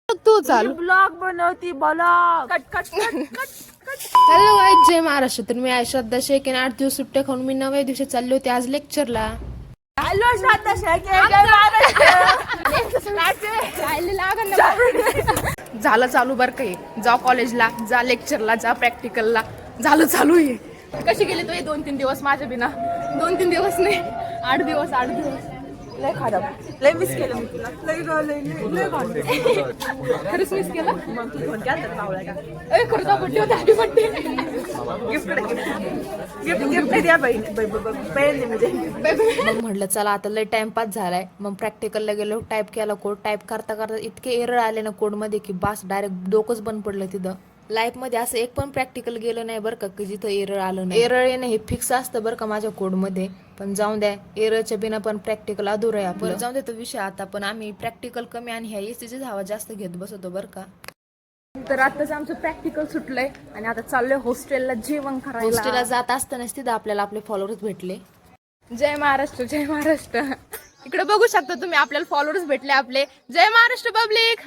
तू चालू ब्लॉग बनवती blog cut cut cut cut cut. Hello guys, जय महाराष्ट्र. तर मी आहे श्रद्धा शेख आणि 8 दिवस सुट्ट्या खाऊन मी 9व्या दिवशी चालले होते आज लेक्चरला. हॅलो श्रद्धा शेख. झालं चालू बरं काही. जा कॉलेजला, जा लेक्चरला, जा प्रॅक्टिकलला. झालं चालू आहे. कशी गेले तो 2-3 दिवस माझ्या बिना? 2-3 दिवस नाही, 8 दिवस. 8 दिवस लय खराब, लय मिस केलं मी तुला. लय खरंच मिस केलं. मग तू फोन केला तर पावला का? खरंच बड्डे होता. Happy birthday. गिफ्ट द्या बाई. पेन म्हणजे मग म्हटलं चला आता लय टाइमपास झालाय. मग प्रॅक्टिकलला गेलो, टाईप केला कोड. टाईप करता करता इतके एरर आले ना कोड मध्ये की बास, डायरेक्ट डोकंच बंद पडलं. तिथं लाईफ मध्ये असं एक पण प्रॅक्टिकल गेलं नाही बरं का की जिथं एरर आलं नाही. एरर येणं हे फिक्स असतं बरं का माझ्या कोड मध्ये. पण जाऊन द्या, एररच्या बिना पण प्रॅक्टिकल अधुरं आहे आपलं. जाऊन द्या तो विषय आता. पण आम्ही प्रॅक्टिकल कमी आणि ह्या एसीची हवा जास्त घेत बसतो बरं का. तर आताच आमचं प्रॅक्टिकल सुटलंय आणि आता चाललोय हॉस्टेलला जेवण करायला. हॉस्टेलला जात असतानाच तिथं आपल्याला आपले फॉलोअर्स भेटले. जय महाराष्ट्र, जय महाराष्ट्र. इकडे बघू शकता तुम्ही, आपल्याला फॉलोअर्स भेटले आपले. जय महाराष्ट्र पब्लिक.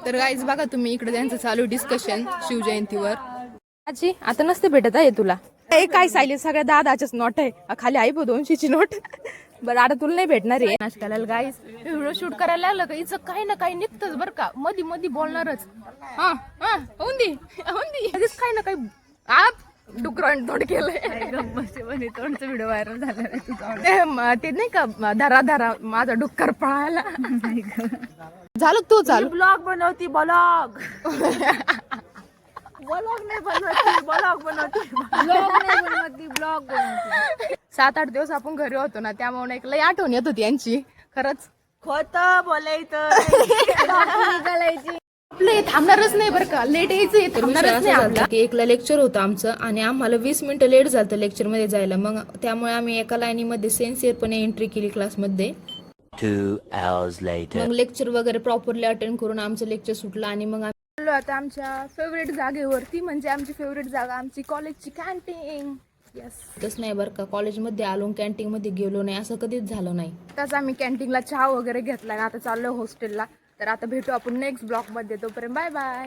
तर गाईज बघा तुम्ही, इकडे त्यांचं चालू डिस्कशन शिवजयंतीवर. आजी आता नसते भेटत आहे तुला. काय सायली, सगळ्या दादाच्याच नोट आहे. खाली आहे 200ची नोट. बरं आता तुला नाही भेटणार आहे. नाश्त्याला गाईज व्हिडिओ शूट करायला लागलं का हिचं काही ना काही निघतच बरं का. मधी मधी बोलणारच. होऊन दे काही ना काही आप डुकरान तोड केलंय. तोंडचा व्हिडिओ व्हायरल झाला नाही. ते नाही का धरा धरा माझा डुक्कर पळाला. झालं तू चालू. ब्लॉग बनवती ब्लॉग. ब्लॉग नाही बनवती, ब्लॉग बनवती. 7-8 दिवस आपण घरी होतो ना, त्यामुळे एक लय आठवण येत होती यांची. खरंच खोटं बोलायचं. आपलं थांबणारच नाही बरं का. लेट यायचं थांबणारच नाही आपलं. एकला लेक्चर होतं आमचं आणि आम्हाला 20 मिनिटं लेट झालं लेक्चर मध्ये जायला. मग त्यामुळे आम्ही एका लाईनीमध्ये सेन्सिअरपणे एंट्री केली क्लासमध्ये. 2 hours later. मग लेक्चर वगैरे प्रॉपरली अटेंड करून आमचं लेक्चर सुटलं आणि मग आम्ही आता आमच्या फेवरेट जागेवरती. म्हणजे आमची फेवरेट जागा आमची कॉलेजची कॅन्टीन. तस नाही बरं का, कॉलेजमध्ये आलो कॅन्टीन मध्ये गेलो नाही असं कधीच झालं नाही. त्याच आम्ही कॅन्टीनला चहा वगैरे घेतला आणि आता चाललोय हॉस्टेलला. तर आता भेटू आपण नेक्स्ट ब्लॉग मध्ये. तोपर्यंत बाय बाय.